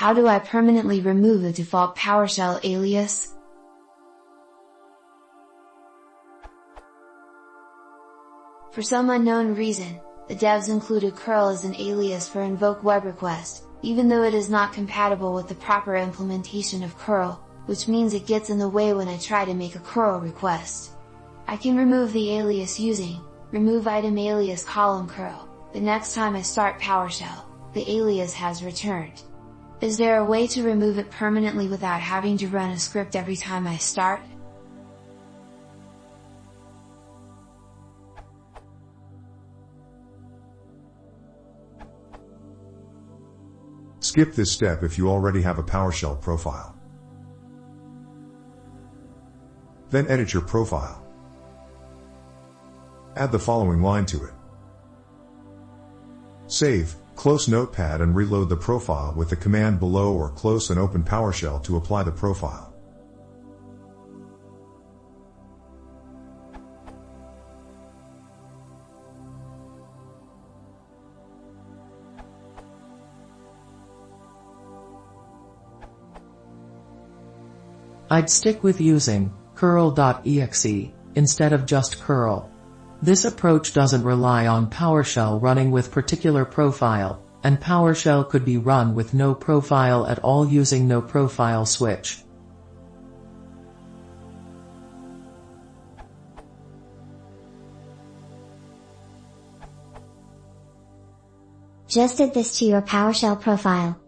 How do I permanently remove the default PowerShell alias? For some unknown reason, the devs included curl as an alias for invoke web request, even though it is not compatible with the proper implementation of curl, which means it gets in the way when I try to make a curl request. I can remove the alias using remove item alias column curl. The next time I start PowerShell, the alias has returned. Is there a way to remove it permanently without having to run a script every time I start? Skip this step if you already have a PowerShell profile. Then edit your profile. Add the following line to it. Save, close Notepad and reload the profile with the command below, or close and open PowerShell to apply the profile. I'd stick with using curl.exe instead of just curl. This approach doesn't rely on PowerShell running with particular profile, and PowerShell could be run with no profile at all using no profile switch. Just add this to your PowerShell profile.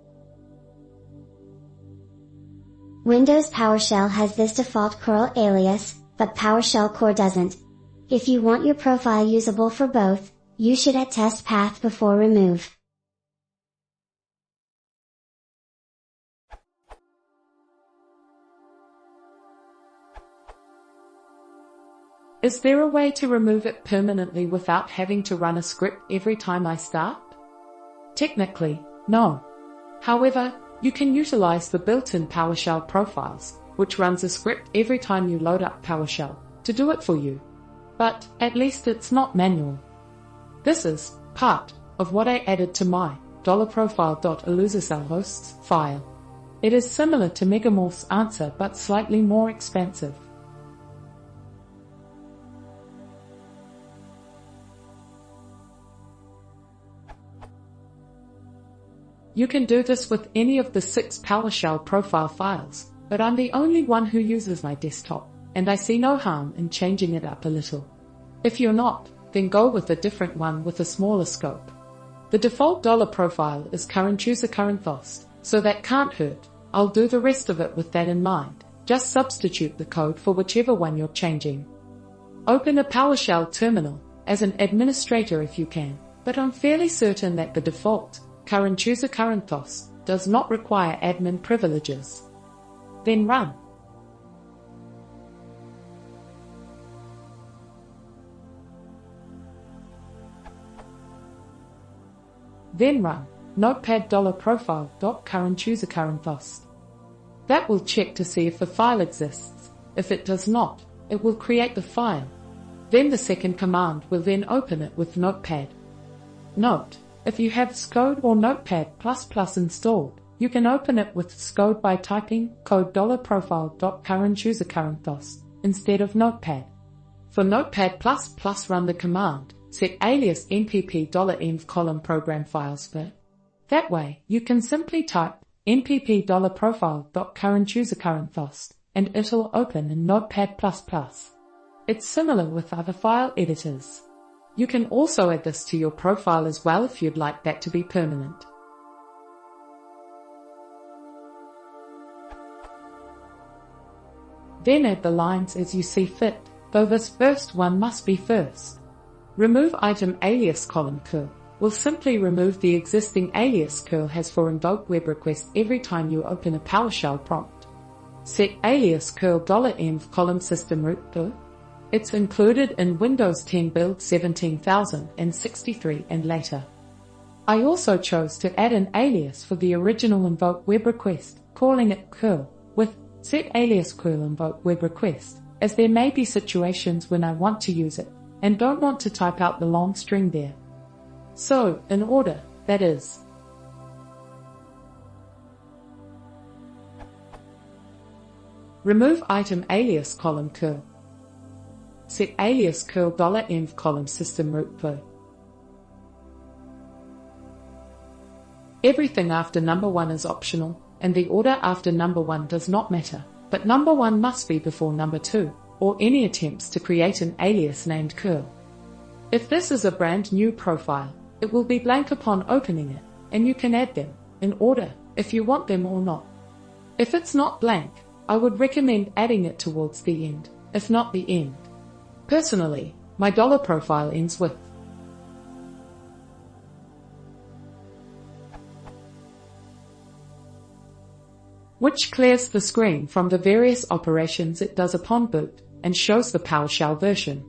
Windows PowerShell has this default curl alias, but PowerShell Core doesn't. If you want your profile usable for both, you should add test path before remove. Is there a way to remove it permanently without having to run a script every time I start? Technically, no. However, you can utilize the built-in PowerShell profiles, which runs a script every time you load up PowerShell, to do it for you. But at least it's not manual. This is part of what I added to my $profile.alias file. It is similar to Megamorph's answer but slightly more expansive. You can do this with any of the 6 PowerShell profile files, but I'm the only one who uses my desktop, and I see no harm in changing it up a little. If you're not, then go with a different one with a smaller scope. The default $profile is current user current host, so that can't hurt. I'll do the rest of it with that in mind. Just substitute the code for whichever one you're changing. Open a PowerShell terminal as an administrator if you can, but I'm fairly certain that the default current user current host does not require admin privileges. Then run. Then run notepad $profile.current user current host. That will check to see if the file exists. If it does not, it will create the file. Then the second command will then open it with Notepad. Note, if you have Scode or Notepad++ installed, you can open it with Scode by typing code $profile.current user current host instead of Notepad. For Notepad++, run the command set alias npp$env column program files for. That way, you can simply type npp$profile.current user current host and it'll open in Notepad++. It's similar with other file editors. You can also add this to your profile as well if you'd like that to be permanent. Then add the lines as you see fit, though this first one must be first. Remove item alias column curl will simply remove the existing alias curl has for invoke web request every time you open a PowerShell prompt. Set alias curl $env column system root though. It's included in Windows 10 build 17063 and later. I also chose to add an alias for the original invoke web request, calling it curl, with set alias curl invoke web request, as there may be situations when I want to use it, and don't want to type out the long string there. So, in order, that is. Remove item alias column curl. Set alias curl $env column system root for. Everything after number 1 is optional, and the order after number 1 does not matter, but number 1 must be before number 2, or any attempts to create an alias named curl. If this is a brand new profile, it will be blank upon opening it, and you can add them, in order, if you want them or not. If it's not blank, I would recommend adding it towards the end, if not the end. Personally, my dollar profile ends with which clears the screen from the various operations it does upon boot, and shows the PowerShell version.